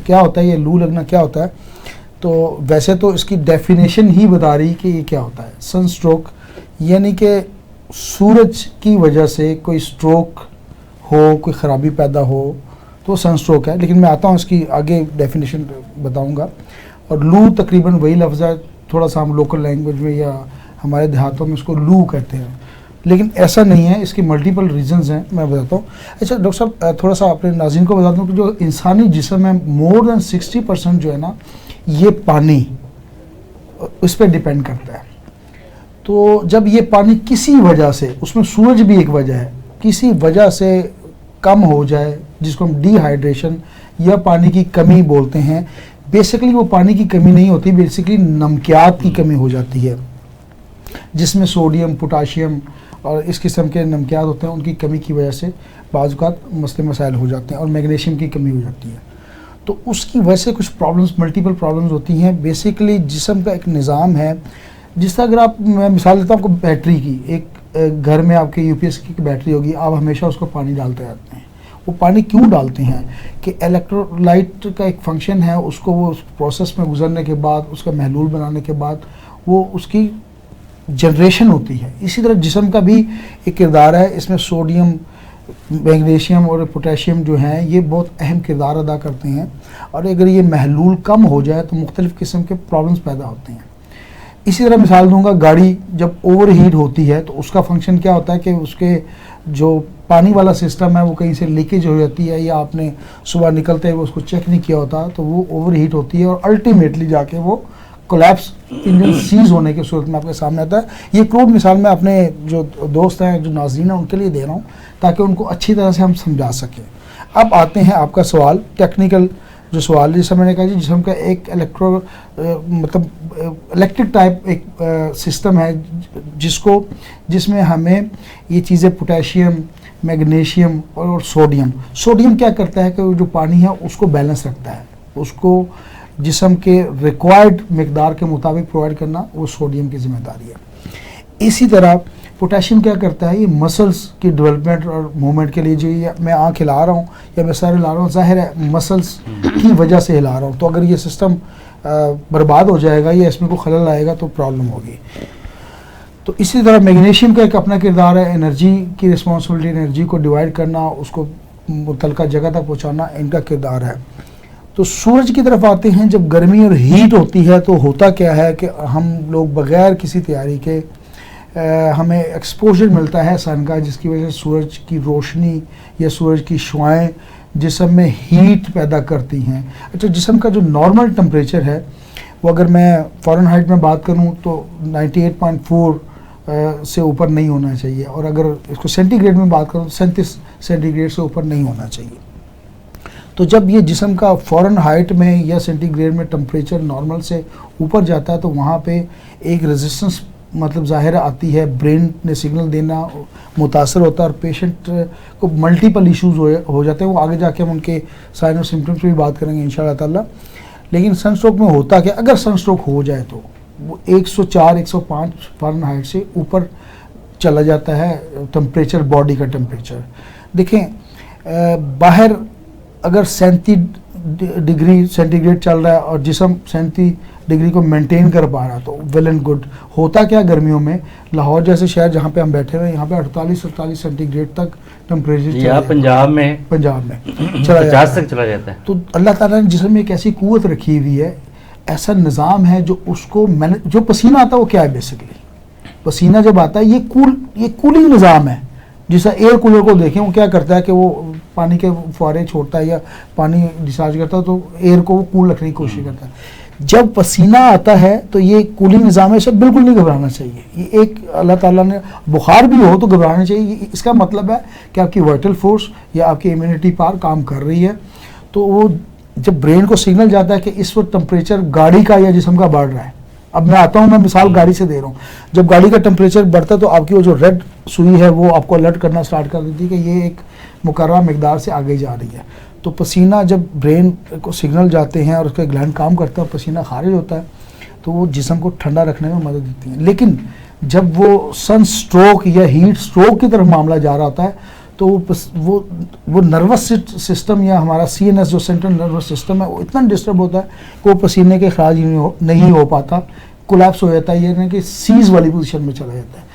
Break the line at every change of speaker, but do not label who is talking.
کیا ہوتا ہے یہ لو لگنا کیا ہوتا ہے. تو ویسے تو اس کی ڈیفینیشن ہی بتا رہی کہ یہ کیا ہوتا ہے. سن سٹروک یعنی کہ سورج کی وجہ سے کوئی سٹروک ہو, کوئی خرابی پیدا ہو تو سن سٹروک ہے. لیکن میں آتا ہوں اس کی آگے ڈیفینیشن بتاؤں گا. اور لو تقریباً وہی لفظ ہے, تھوڑا سا ہم لوکل لینگویج میں یا ہمارے دیہاتوں میں اس کو لو کہتے ہیں, لیکن ایسا نہیں ہے, اس کی ملٹیپل ریزنز ہیں, میں بتاتا ہوں. اچھا ڈاکٹر صاحب تھوڑا سا اپنے ناظرین کو بتا دوں کہ جو انسانی جسم ہے مور دین 60% جو ہے نا یہ پانی اس پہ ڈیپینڈ کرتا ہے. تو جب یہ پانی کسی وجہ سے, اس میں سورج بھی ایک وجہ ہے, کسی وجہ سے کم ہو جائے جس کو ہم ڈی ہائیڈریشن یا پانی کی کمی بولتے ہیں. بیسیکلی وہ پانی کی کمی نہیں ہوتی, بیسیکلی نمکیات کی کمی ہو جاتی ہے جس میں سوڈیم, پوٹاشیم اور اس قسم کے نمکیات ہوتے ہیں. ان کی کمی کی وجہ سے بعض اوقات مسئلے مسائل ہو جاتے ہیں, اور میگنیشیم کی کمی ہو جاتی ہے. تو اس کی وجہ سے کچھ پرابلمس, ملٹیپل پرابلمس ہوتی ہیں. بیسیکلی جسم کا ایک نظام ہے, جس طرح اگر آپ, میں مثال دیتا ہوں آپ کو بیٹری کی, ایک گھر میں آپ کے یو پی ایس کی بیٹری ہوگی, آپ ہمیشہ اس کو پانی ڈالتے رہتے ہیں. وہ پانی کیوں ڈالتے ہیں کہ الیکٹرولائٹ کا ایک فنکشن ہے, اس کو وہ پروسیس میں گزرنے کے بعد, اس کا محلول بنانے کے بعد وہ اس کی جنریشن ہوتی ہے. اسی طرح جسم کا بھی ایک کردار ہے, اس میں سوڈیم, میگنیشیم اور پوٹاشیم جو ہیں یہ بہت اہم کردار ادا کرتے ہیں. اور اگر یہ محلول کم ہو جائے تو مختلف قسم کے پرابلمس پیدا ہوتے ہیں. اسی طرح مثال دوں گا, گاڑی جب اوور ہیٹ ہوتی ہے تو اس کا فنکشن کیا ہوتا ہے کہ اس کے جو پانی والا سسٹم ہے وہ کہیں سے لیکیج ہو جاتی ہے, یا آپ نے صبح نکلتے ہوئے اس کو چیک نہیں کیا ہوتا تو وہ اوور ہیٹ ہوتی ہے, اور الٹیمیٹلی جا کے وہ کولیپس, انجن سیز ہونے کی صورت میں آپ کے سامنے آتا ہے. یہ کروڈ مثال میں اپنے جو دوست ہیں, جو ناظرین ہیں, ان کے لیے دے رہا ہوں تاکہ ان کو اچھی طرح سے ہم سمجھا سکیں. اب آتے ہیں آپ کا سوال, ٹیکنیکل جو سوال, جیسے میں نے کہا جی جسم کا ایک الیکٹرک ٹائپ ایک سسٹم ہے جس میں ہمیں یہ چیزیں پوٹاشیم, میگنیشیم اور سوڈیم کیا کرتا ہے کہ جو پانی ہے اس کو بیلنس رکھتا ہے, اس کو جسم کے ریکوائرڈ مقدار کے مطابق پرووائڈ کرنا وہ سوڈیم کی ذمہ داری ہے. اسی طرح پوٹاشیم کیا کرتا ہے, یہ مسلس کی ڈیولپمنٹ اور موومنٹ کے لیے, جو یہ میں آنکھ ہلا رہا ہوں یا میں سر ہلا رہا ہوں, ظاہر ہے مسلس کی وجہ سے ہلا رہا ہوں, تو اگر یہ سسٹم برباد ہو جائے گا یا اس میں کوئی خلل آئے گا تو پرابلم ہوگی. تو اسی طرح میگنیشیم کا ایک اپنا کردار ہے, انرجی کی رسپانسبلٹی, انرجی کو ڈیوائڈ کرنا, اس کو متعلقہ جگہ تک پہنچانا, ان کا کردار ہے. تو سورج کی طرف آتے ہیں, جب گرمی اور ہیٹ ہوتی ہے تو ہوتا کیا ہے کہ ہم لوگ بغیر کسی تیاری کے ہمیں ایکسپوجر ملتا ہے سن کا, جس کی وجہ سے سورج کی روشنی یا سورج کی شعائیں جسم میں ہیٹ پیدا کرتی ہیں. اچھا, جسم کا جو نارمل ٹمپریچر ہے وہ اگر میں فارن ہائٹ میں بات کروں تو 98.4 سے اوپر نہیں ہونا چاہیے, اور اگر اس کو سینٹی گریڈ میں بات کروں تو 37 سینٹی گریڈ سے اوپر نہیں ہونا چاہیے. تو جب یہ جسم کا فارن ہائٹ میں یا سینٹی گریڈ میں ٹمپریچر نارمل سے اوپر جاتا ہے تو وہاں پہ ایک ریزسٹنس مطلب ظاہر آتی ہے, برین نے سگنل دینا متاثر ہوتا ہے, اور پیشنٹ کو ملٹیپل ایشوز ہو جاتے ہیں. وہ آگے جا کے ہم ان کے سائن اور سمپٹمس پہ بھی بات کریں گے انشاءاللہ تعالیٰ. لیکن سن اسٹروک میں ہوتا کہ اگر سن اسٹروک ہو جائے تو وہ 104-105 فارن ہائٹ سے اوپر چلا جاتا ہے ٹمپریچر, باڈی کا ٹمپریچر. دیکھیں باہر اگر 37 ڈگری سینٹی گریڈ چل رہا ہے اور جسم 37 ڈگری کو مینٹین کر پا رہا تو ویل اینڈ گڈ. ہوتا کیا گرمیوں میں, لاہور جیسے شہر جہاں پہ ہم بیٹھے ہوئے, یہاں پہ 48 سینٹی گریڈ تک ٹمپریچر
پنجاب میں
چلا جاتا ہے. تو اللہ تعالیٰ نے جسم میں ایک ایسی قوت رکھی ہوئی ہے, ایسا نظام ہے جو اس کو جو پسینہ آتا ہے وہ کیا ہے, بیسکلی پسینہ جب آتا ہے یہ کولنگ نظام ہے. جیسا ایئر کولر کو دیکھیں, وہ کیا کرتا ہے کہ وہ پانی کے فوارے چھوڑتا ہے یا پانی ڈسچارج کرتا ہے تو ایئر کو وہ کول رکھنے کی کوشش کرتا ہے. جب پسینہ آتا ہے تو یہ کولنگ نظام ہے, اسے بالکل نہیں گھبرانا چاہیے. یہ ایک اللہ تعالیٰ نے, بخار بھی ہو تو گھبرانا چاہیے. اس کا مطلب ہے کہ آپ کی وائٹل فورس یا آپ کی امیونٹی پاور کام کر رہی ہے. تو وہ جب برین کو سگنل جاتا ہے کہ اس وقت ٹمپریچر گاڑی کا یا جسم کا بڑھ رہا ہے. اب میں آتا ہوں, میں مثال گاڑی سے دے رہا ہوں. جب گاڑی کا ٹمپریچر بڑھتا ہے تو آپ کی وہ جو ریڈ سوئی ہے وہ آپ کو الرٹ کرنا سٹارٹ کر دیتی ہے کہ یہ ایک مقررہ مقدار سے آگے جا رہی ہے. تو پسینہ جب برین کو سگنل جاتے ہیں اور اس کا گلینڈ کام کرتا ہے, پسینہ خارج ہوتا ہے تو وہ جسم کو ٹھنڈا رکھنے میں مدد دیتی ہیں. لیکن جب وہ سن سٹروک یا ہیٹ سٹروک کی طرف معاملہ جا رہا ہوتا ہے تو وہ نروس سسٹم یا ہمارا سی این ایس جو سینٹرل نروس سسٹم ہے وہ اتنا ڈسٹرب ہوتا ہے کہ وہ پسینے کے اخراج نہیں ہو پاتا، کولیپس ہو جاتا ہے، یہ کہ سیز والی پوزیشن میں چلا جاتا ہے.